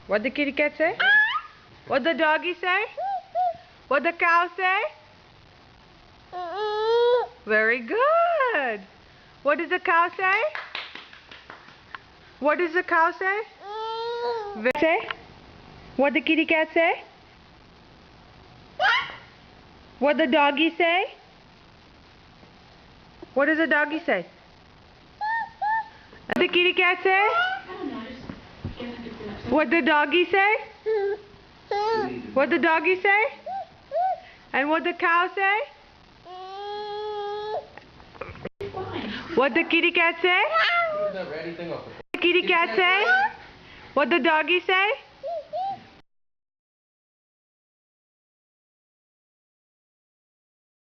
What the kitty cat say? What the doggy say? What the cow say? Very good. What does the cow say? What does the cow say? Say? What the kitty cat say? What the doggy say? What does the doggy say? What the kitty cat say? What the doggy say? What the doggy say? And what the cow say? What the kitty cat say? What the kitty cat say? What the doggy say?